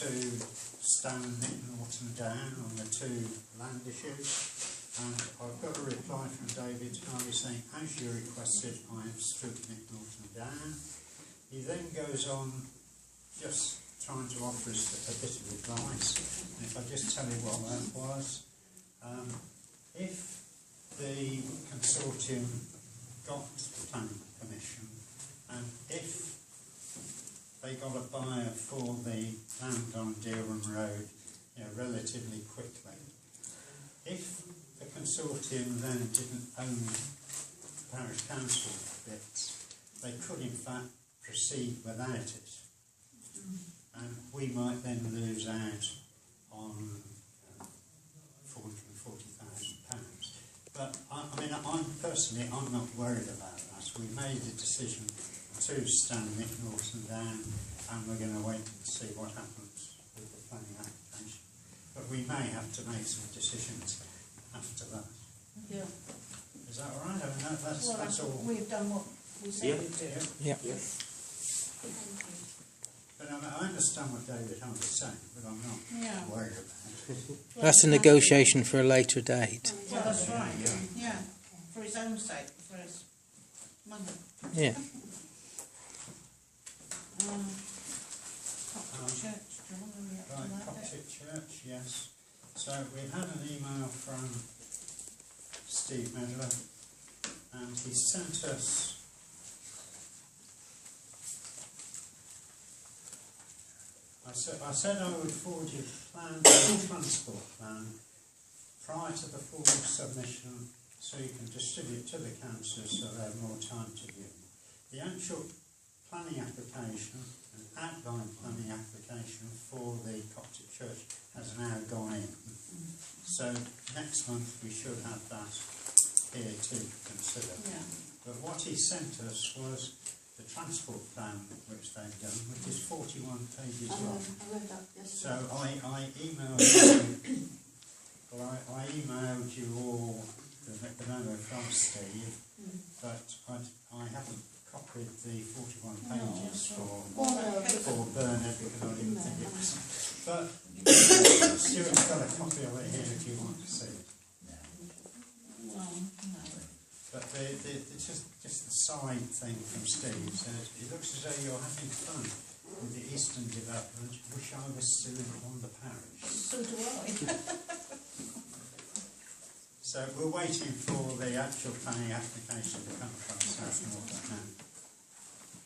to stand Nick Norton down on the two land issues, and I've got a reply from David Harvey saying, as you requested, I have stood Nick Norton down. He then goes on just trying to offer us a bit of advice, and if I just tell you what that was, if the consortium got the planning permission, and if they got a buyer for the land on Dereham Road, relatively quickly, if the consortium then didn't own parish council bits, they could in fact proceed without it, and we might then lose out on £440,000. But I'm personally not worried about that. We made the decision to stand Nick Norton down, and we're going to wait and see what happens with the planning application. But we may have to make some decisions after that. Yeah. Is that all right? That's all. We've done what we said we'd do. Yeah. But I understand what David Hunt is saying, but I'm not worried about it. That's a negotiation for a later date. Well, that's right. Yeah. For his own sake, for his money. Yeah. Coptic Church, John, are we up to Right, that Coptic Church, yes. So we've had an email from Steve Medler, and he sent us I said I would forward you the transport plan prior to the full submission, so you can distribute to the councillors so they have more time to view. The actual planning application, an outline planning application for the Coptic Church has now gone in. So next month we should have that here to consider. Yeah. But what he sent us was the transport plan which they've done, which is 41 pages long. I read that yesterday. So I emailed you, I emailed you all the memo from Steve, but I haven't copied the 41 pages for Bernard because I didn't think it was. But Stuart's got a copy of it here if you want to see it. Well, no. But it's just the side thing from Steve says, it looks as though you're having fun with the Easton Development. Wish I was still on the parish. So do I. So we're waiting for the actual planning application to come from South Norfolk now.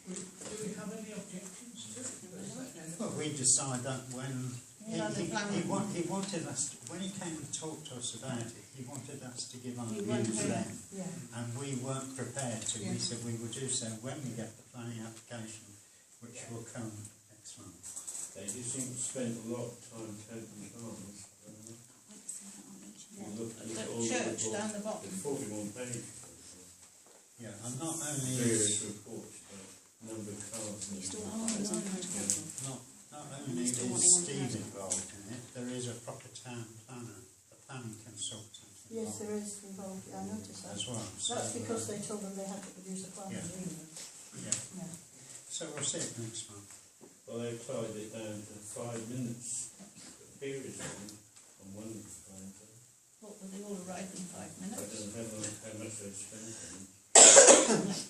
Do we have any objections to it? Well, we decide that when he wanted us to, when he came and talked to us about it, he wanted us to give our views then, and we weren't prepared to. We said we would do so when we get the planning application, which will come next month. They do seem to spend a lot of time counting cars. The church down the bottom. 41 pages. Yeah, and not only various reports about number of cars. Not only is Steve involved in it, there is a proper town planner, a planning consultant. Yes, there is involved. Yeah, I noticed that. As well. That's because they told them they had to produce a plan. Yeah. So we'll see it next month. Well, they tied it down to 5 minutes period on one of the plans. What, were they all arrived in 5 minutes? I don't know how much they spent on it.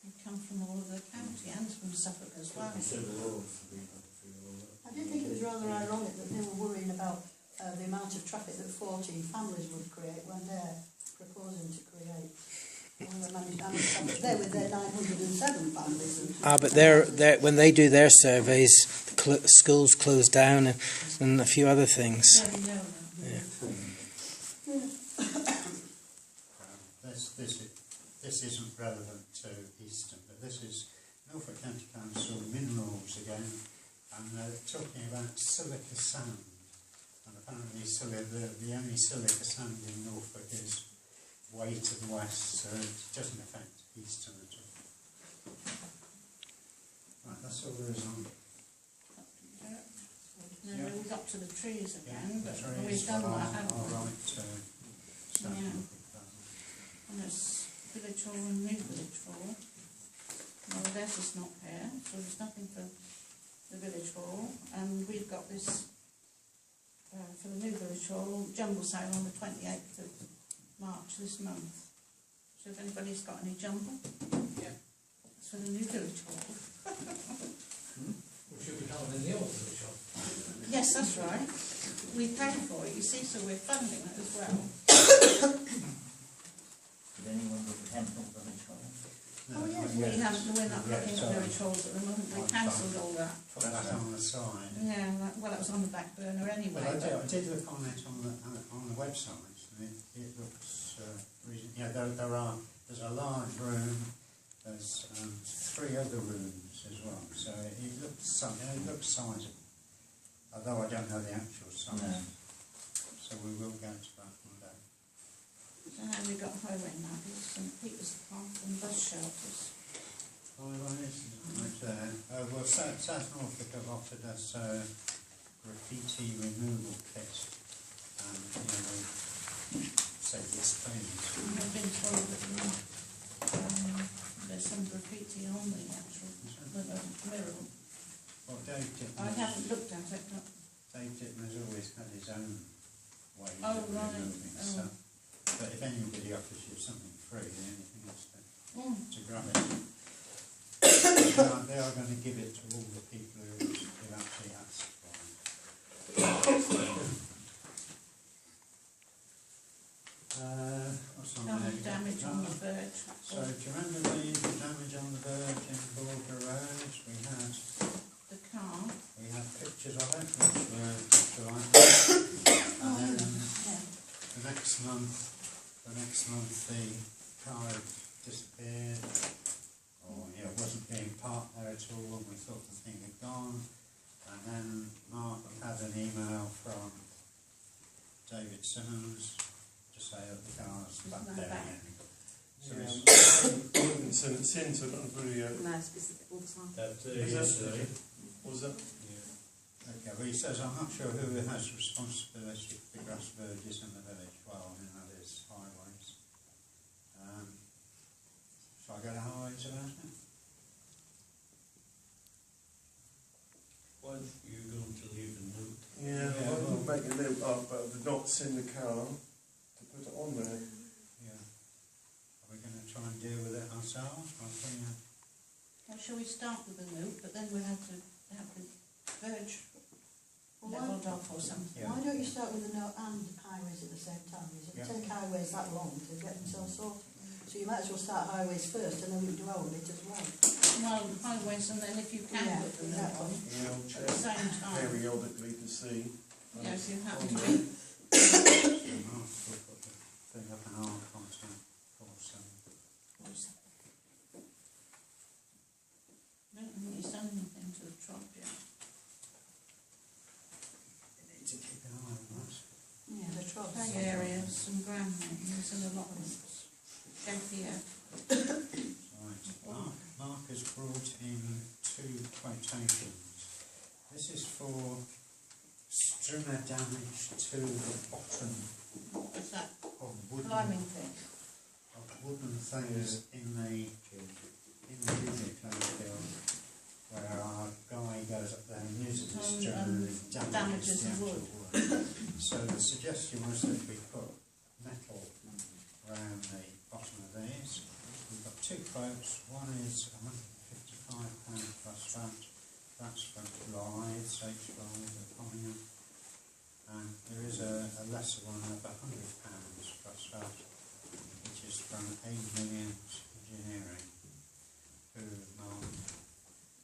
They come from all over the county and from Suffolk as well. I did think it was rather ironic that they were worrying about the amount of traffic that 14 families would create when they're proposing to create. They're with their 907 families. But they're when they do their surveys, schools close down and a few other things. This isn't relevant to Easton, but this is Norfolk County Council minerals again, and they're talking about silica sand. And apparently the only silica sand in Norfolk is way to the west, so it doesn't affect Easton at all. Right, that's all there is on. No, we got to the trees again, but trees, we've done that, haven't we? All right, And it's Village Hall and New Village Hall. Well, that is not here, so there's nothing for the village hall, and we've got this, for the new village hall, jumble sale on the 28th of March this month. So if anybody's got any jumble, Yeah. it's for the new village hall. Or should we have it in the old village shop? Yes, that's right. We pay for it, you see, so we're funding it as well. Did anyone repent of village hall? Oh yes, we're not looking at village halls at the moment, we cancelled all that. Put that on the side. Yeah, well, that was on the back burner anyway. Well, but- I did look on it on the website, and it looks yeah. There's a large room. There's 3 other rooms as well, so it looks sizable. Although I don't know the actual size, No. so we will go to that one day. So now we've got highway navies, St Peter's Park and bus shelters. Highways, right there. Well, South Norfolk have offered us a graffiti removal kit, and they say this claims. I've been told that there's some graffiti on the actual mirror. Well, Dave I Dittman's haven't looked at it, but always had his own way Oh, of right. removing Oh. stuff. But if anybody offers you something free, the only thing is to grab it. They are going to give it to all the people who actually asked for it. What's on there? damage on the verge. So do you remember the damage on the verge in Border Road? The car. We had pictures of it, which were right. And then the next month the car had disappeared, or wasn't being parked there at all, and we thought the thing had gone. And then Mark had an email from David Simmons to say that the car's back there again. So I haven't sent it in, so I don't really... No, it's specific all the time. That's yesterday. Was that? okay, well he says, I'm not sure who has responsibility for the grass verges in the village. Well, I mean, that is highways. Shall I go to highways about it? Why are you going to leave a note? Yeah, I will make a note up, but I've not seen the car to put it on there. Yeah. Are we going to try and deal with it ourselves? I think, Well, shall we start with the note, but then we have to have the verge levelled off or something? Yeah. Why don't you start with the note and highways at the same time? It Yeah. take highways that long to get themselves sorted. So you might as well start highways first and then we can do our bit as well. Well, highways, and then if you can Yeah, put the note on Yeah, I'll at the check same time. periodically to see. Yes, you have on to. there. so Mark will put the thing up and on content also. I don't think he's done anything to the trot yet. We need to keep an eye on that. Yeah, the trouble. Play areas, some ground maintenance and allotments. JPF. Right. Mark has brought in 2 quotations. This is for strimmer damage to the bottom What's that? of wooden Climbing thing. things in the music field, where our guy goes up there and uses the strimmer and damages the actual wood. So the suggestion was that we put metal around the bottom of these. We've got 2 quotes. One is £155 plus VAT. That's for glides, H-glides, Openness. And there is a lesser one of £100 plus VAT, which is from 8 Million Engineering, who Mark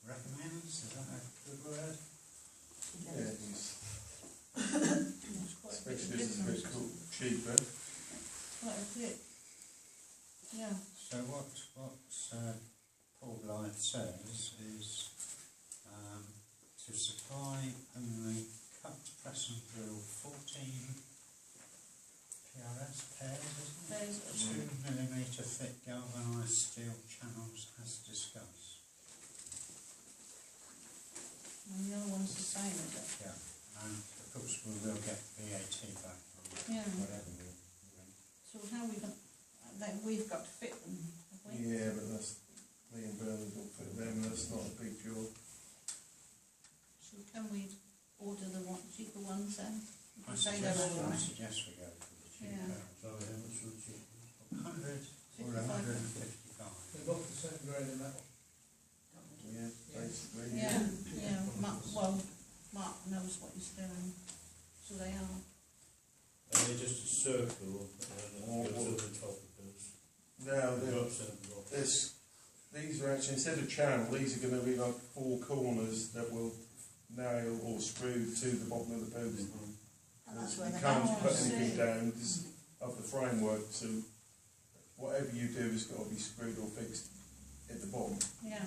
recommends. Is that a good word? Yeah, it's, It's quite a bit of especially as it's a bit difference. cheaper. Quite a bit. Yeah. So what Paul Blythe says is to supply only cut, press and drill 14 PRS pairs, isn't it? There's 2mm thick galvanised steel channels as discussed. and the other one's the same, is it? Yeah, and of course we will get VAT back on Yeah. whatever we bring. So how we got, then we've got to fit them, have we? Yeah, but that's me and Bernard will put them, that's not a big job. I say they're all right. suggest we go for the cheaper. Yeah. Sorry, how much would you? 100 or 155. They've got the same grade of metal. Yeah, basically. Yeah, yeah, Mark knows what he's doing, so they are. Are they just a circle and it goes to the top of those? Now, Drops and drops. these are actually, instead of channel, these are going to be like 4 corners that will nail or screw to the bottom of the post. And that's where You they can't Oh, I put see. anything down because of the framework, so whatever you do has got to be screwed or fixed at the bottom. Yeah.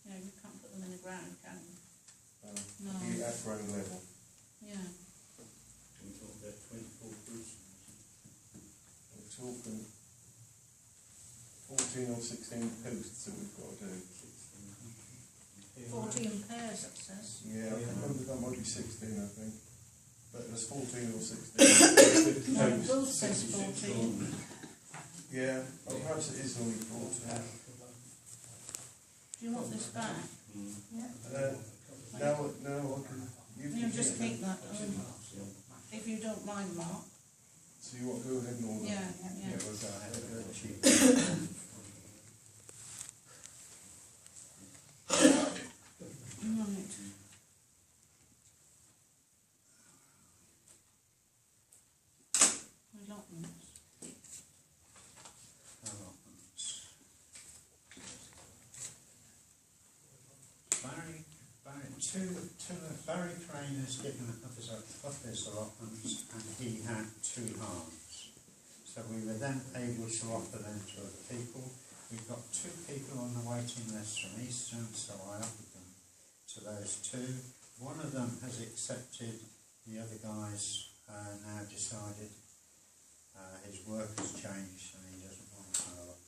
Yeah, you can't put them in the ground, can you? No. Be at ground level. Yeah. We talk about 24 posts. We're talking 14 or 16 posts that we've got to do. 14 pairs, it says. Yeah, I think that might be 16, I think. But there's 14 or 16. No, the rule says 14. Yeah, well, perhaps it is only 14. Do you want this back? No, I can. You just keep that, if you don't mind, Mark. So you want to go ahead and order? Yeah, Yeah, yeah. we'll go ahead and go cheaper. Right. Allotments. Allotments. Barry Crane has given of his allotments, and he had 2 halves. So we were then able to offer them to other people. We've got 2 people on the waiting list from Easton, so I offered them to those 2. One of them has accepted, the other guy's now decided his work has changed and he doesn't want an allotment.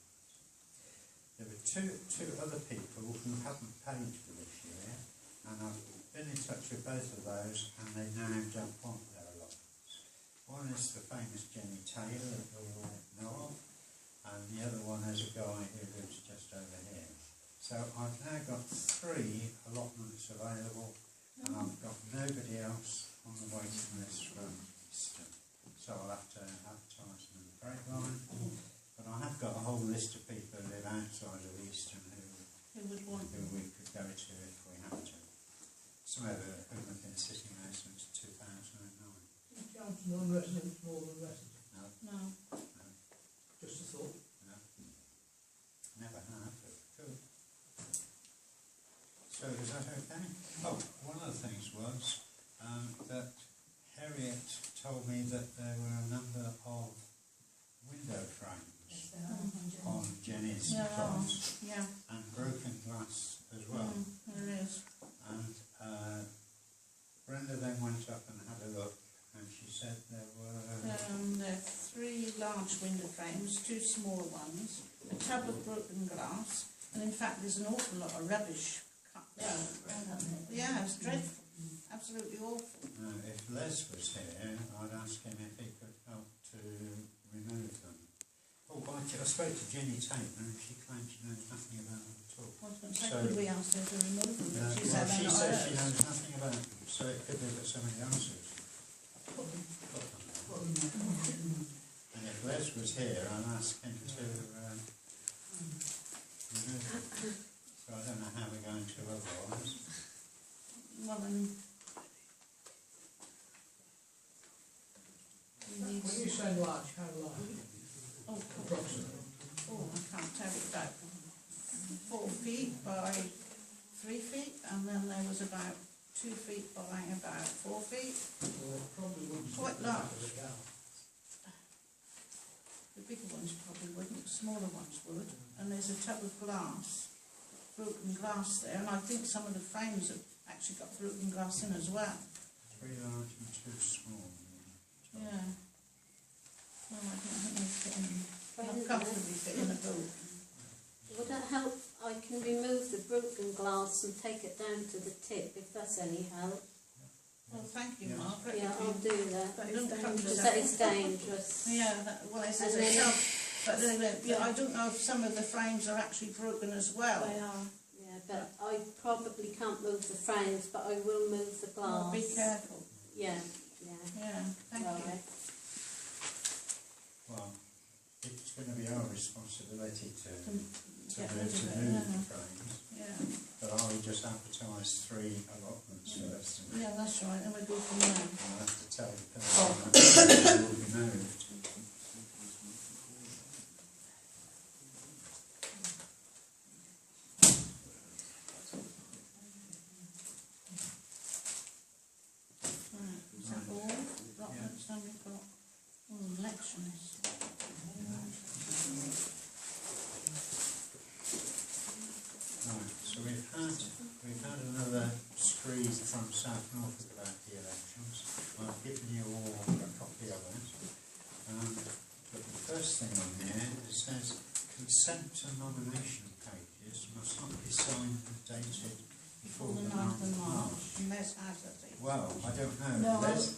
There were two other people who haven't paid for this year, and I've been in touch with both of those, and they now don't want their allotments. One is the famous Jenny Taylor that we all know of, and the other one is a guy who lives just over here. So I've now got 3 allotments available, and I've got nobody else on the waiting list from Easton. So I'll have to advertise in the grapevine. But I have got a whole list of people who live outside of Easton Who would want who we could go to if we had to. Some of whom have been sitting there since 2009. Charge non-residents more than residents. No. Just a thought. No. Never have, but could. So is that okay? Oh, one of the things was that Harriet told me that there were a number of window frames on Jenny's Yeah, plots yeah. and broken glass as well. There is. And Brenda then went up and had a look, and she said there were... There are 3 large window frames, 2 smaller ones, a tub of broken glass, and in fact there's an awful lot of rubbish cut down. Yeah, it's dreadful. Absolutely awful. if Les was here, I'd ask him if he could help to remove them. Oh, I spoke to Jenny Taylor, and she claimed she knows nothing about them at all. I was going to say, So- could we ask her to remove them? No, She well, said she they're not says she hers. knows nothing about them, so it could be that somebody else is. And if Les was here, I'd ask him to remove them. So I don't know how we're going to otherwise. Well, then... we need... When you say large, how large? Oh, Approximately. oh, I can't tell you about 4 feet by 3 feet, and then there was about 2 feet by about 4 feet. Well, it probably wouldn't. Quite large. The bigger ones probably wouldn't, the smaller ones would. And there's a tub of glass, broken glass there, and I think some of the frames have actually got broken glass in as well. 3 large and 2 small. Yeah. No, I don't think they fit in. Not comfortably fit in a boat. Would that help? I can remove the broken glass and take it down to the tip, if that's any help. Well, thank you, Yes. Margaret. Yeah, if I'll you- do that. But don't cut Because yourself. that is dangerous. Yeah, that, well, it's And a then- tub. But yeah, I don't know if some of the frames are actually broken as well. They are. Yeah, but I probably can't move the frames, but I will move the Oh, glass. be careful. Yeah, yeah. Yeah, thank you. Right. Well, it's going to be our responsibility to Get rid move of it, the yeah. frames, Yeah, but I will just advertise 3 allotments first, and yeah, that's right, and we'll go from there. I'll have to tell the person that they will be moved. Right, is that all? Allotments, then we've got, elections. Right, so we've had another screed from South Norfolk about the elections. I've given you all a copy of it. But the first thing on here, it says consent to nomination pages must not be signed and dated before the 9th of March. Unless has a thing. Well, I don't know. No, There's-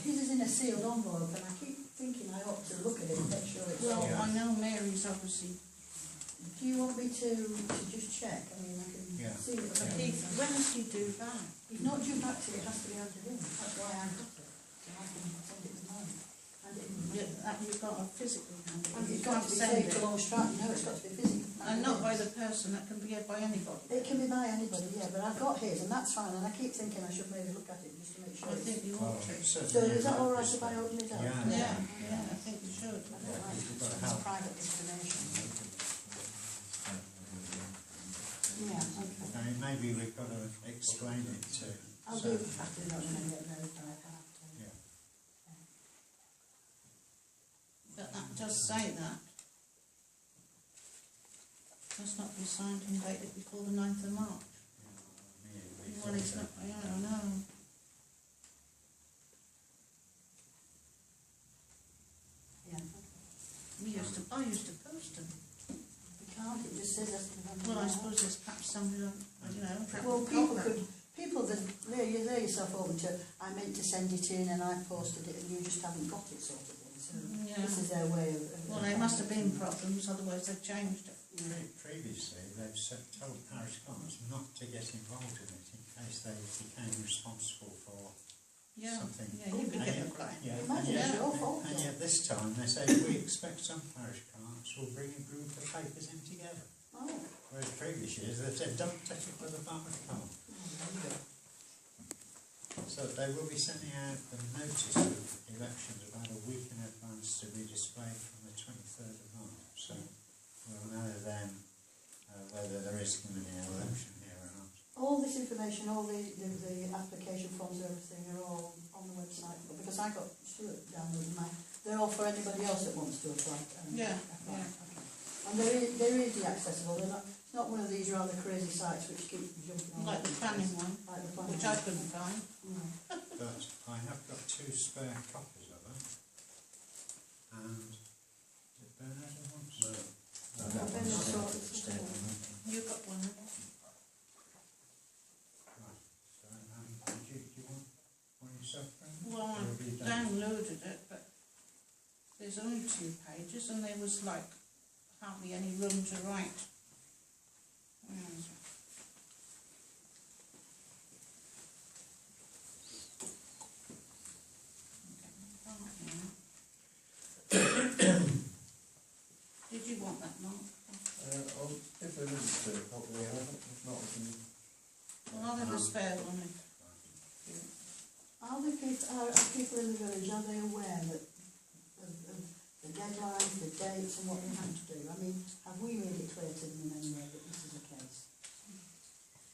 his is in a sealed envelope, and I keep thinking I ought to look at it and make sure it's Well, all. Yeah. I know Mary's obviously, Do you want me to just check? I mean, I can Yeah. see it. but when does he do that? He's not due back till it has to be handed in. That's why I got it. So I can send it tomorrow. And You've got a physical hand. and You it's got can't to be send saved it. to long strap. No, it's got to be physical. And not by the person, that can be by anybody. It can be by anybody, yeah, but I've got his, and that's fine. And I keep thinking I should maybe look at it just to make sure. I think you well, ought to. So certainly is that all right this if I way. open it up? Yeah. Yeah, I think you should. I don't like You've got to it's help. private information. Yeah, okay. I mean, maybe we've got to explain it to. I'll do it after not going to get notified. Yeah. But that does say that. Must not be signed and dated before the 9th of March. Well, it's not, yeah, I know. Yeah. I used to post them. You can't, it just says that's the Well, I suppose there's perhaps somebody, perhaps Well, people that, there yourself open to, I meant to send it in and I posted it and you just haven't got it sort of thing. So Yeah. this is their way of. Well, there must have been problems, otherwise they've changed it. Previously, they've told parish councils not to get involved in it in case they became responsible for Yeah, something. yeah, you could get a claim. Yeah, Imagine it's your fault. and yet this time they say we expect some parish council will bring a group of papers in together. Oh, Whereas previous years they've said don't touch it with a farmer's cart. there you go. So they will be sending out the notice of elections about a week in advance to be displayed from the 23rd of March. So we'll know then whether there is going to be an election here or not. All this information, all the application forms and everything are all on the website, because I got Stuart downloading mine. They're all for anybody else that wants to apply. Yeah, apply. yeah. Okay. And they're easily accessible. They're not, it's not one of these rather crazy sites which keep jumping on. Like the planning one, Like the planning which I one. couldn't find. No. But I have got 2 spare copies of it. And is it Bernard who wants it? No, Bernard thought it was still. You got one. Right. So do you want one yourself, Bernard? Well, Or have you I done it? downloaded it, but there's only 2 pages and there was like hardly any room to write. Where is it? Did you want that, Mark? If there is a copy, I haven't. If not, I can. Well, I'll have a spare one. Are people in the village, are they aware that of the deadlines, the dates and what they have to do? I mean, have we made it clear to them in any way that this is the case?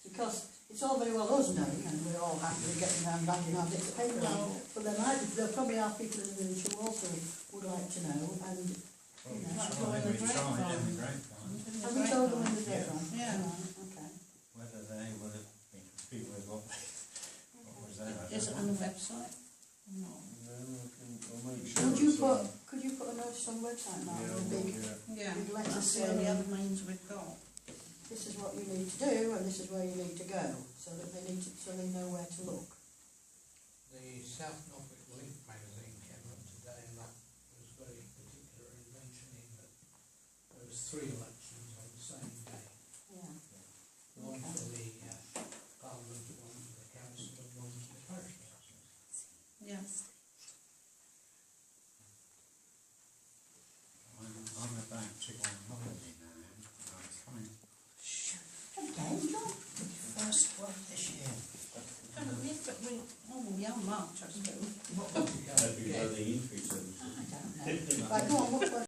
Because it's all very well us knowing, and we're all happy getting around banging our bits of paper around, but there probably are people in the village who also would like to know, and Well, you know, That's we all in the tried in the grapevine. grapevine have we told them in the deadline? Yeah. Right, okay. whether they would have been happy with what was there. I Is it don't on know. the website? No. I'll make sure. Could you put a notice on the website now? Yeah, A big, Yeah, big letter that's the only saying, other means we've got. this is what you need to do and this is where you need to go, so that so they know where to look. The South Norfolk Link magazine came up today, and that was very particular in mentioning that there was 3 elections on the same day. Yeah. One Okay. for the Parliament, one for the Council, and one for the Parish Council. to go on holiday now. I'm coming. Again, John. First one this year. We are March, I suppose. That'd be where the increase is. I don't know. Right, go on, what